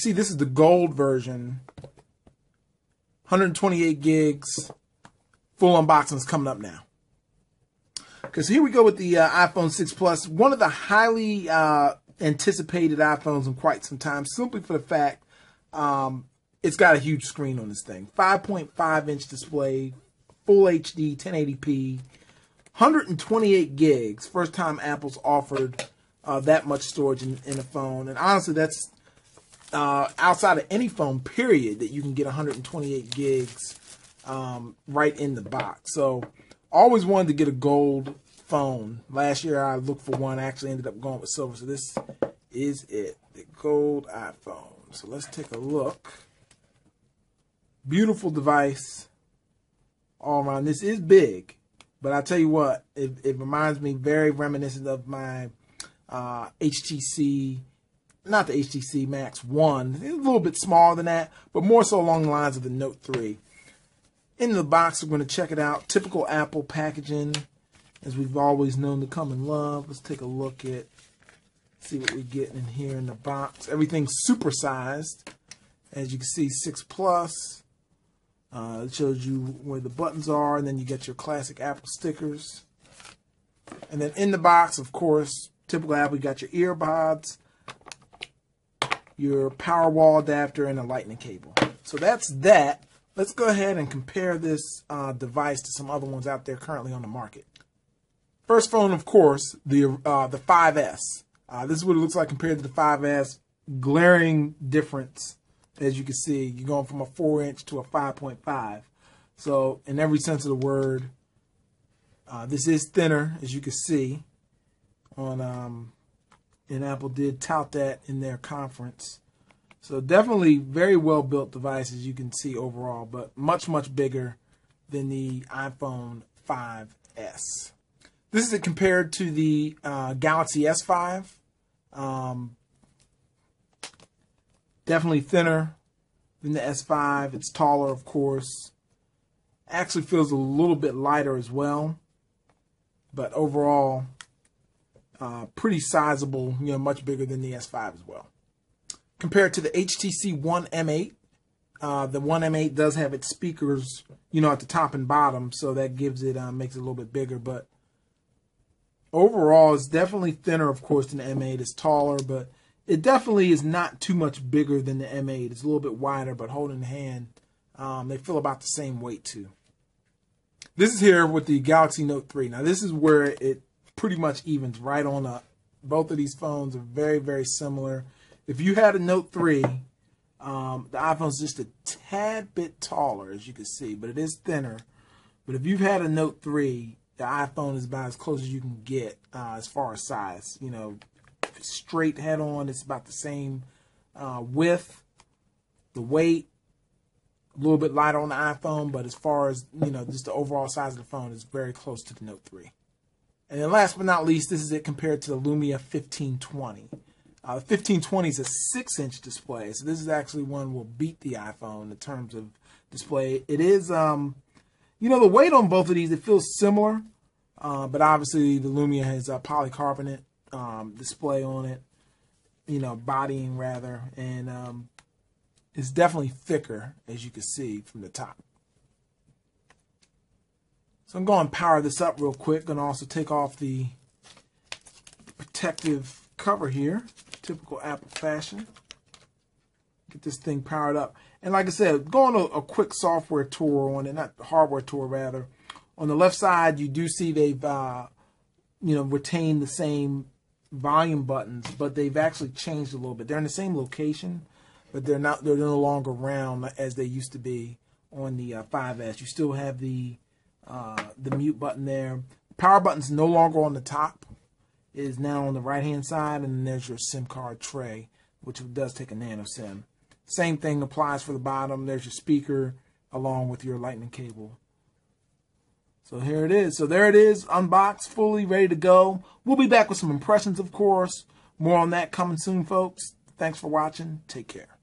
see, this is the gold version. 128 gigs. Full unboxing is coming up now. Okay, so here we go with the iPhone 6 Plus. One of the highly anticipated iPhones in quite some time, simply for the fact it's got a huge screen on this thing. 5.5-inch display, full HD, 1080p, 128 gigs. First time Apple's offered that much storage in a phone. And honestly, that's outside of any phone, period, that you can get 128 gigs right in the box. So always wanted to get a gold phone. Last year I looked for one. I actually ended up going with silver. So this is it, the gold iPhone. So let's take a look. Beautiful device all around. This is big, but I tell you what, it reminds me very reminiscent of my HTC, not the HTC Max 1. It's a little bit smaller than that, but more so along the lines of the Note 3. In the box, we're going to check it out. Typical Apple packaging, as we've always known to come and love. Let's take a look at, see what we're getting in here in the box. Everything's supersized. As you can see, 6 Plus. It shows you where the buttons are, and then you get your classic Apple stickers. And then in the box, of course, typical Apple, you got your earbuds, your power wall adapter, and a lightning cable. So that's that. Let's go ahead and compare this device to some other ones out there currently on the market. First phone, of course, the 5S. This is what it looks like compared to the 5S. Glaring difference, as you can see. You're going from a 4-inch to a 5.5. So in every sense of the word, this is thinner, as you can see. And Apple did tout that in their conference. So definitely very well built device, as you can see overall, but much, much bigger than the iPhone 5S. This is it compared to the Galaxy S5. Definitely thinner than the S5. It's taller, of course. Actually feels a little bit lighter as well. But overall, pretty sizable, much bigger than the S5 as well. Compared to the HTC One M8, the One M8 does have its speakers, at the top and bottom, so that gives it, makes it a little bit bigger. But overall, it's definitely thinner, of course, than the M8. It's taller, but it definitely is not too much bigger than the M8. It's a little bit wider, but holding the hand, they feel about the same weight too. This is here with the Galaxy Note 3. Now, this is where it pretty much evens right on up. Both of these phones are very, very similar. If you had a Note 3, the iPhone's just a tad bit taller, as you can see, but it is thinner. But if you've had a Note 3, the iPhone is about as close as you can get as far as size. Straight head-on, it's about the same width, the weight, a little bit lighter on the iPhone, but as far as, just the overall size of the phone, it's very close to the Note 3. And then last but not least, this is it compared to the Lumia 1520. The 1520 is a 6-inch display, so this is actually one will beat the iPhone in terms of display. It is, the weight on both of these, it feels similar, but obviously the Lumia has a polycarbonate display on it, bodying rather, and it's definitely thicker, as you can see from the top. So I'm going to power this up real quick. Going to also take off the protective cover here, typical Apple fashion. Get this thing powered up. And like I said, going a quick software tour on it, not hardware tour rather. On the left side, you do see they've retained the same volume buttons, but they've actually changed a little bit. They're in the same location, but they're no longer round as they used to be on the 5S. You still have the mute button there. Power button's no longer on the top. It is now on the right hand side, and then there's your SIM card tray, which does take a nano SIM. Same thing applies for the bottom. There's your speaker along with your lightning cable. So here it is. So there it is, unboxed, fully ready to go. We'll be back with some impressions, of course. More on that coming soon, folks. Thanks for watching. Take care.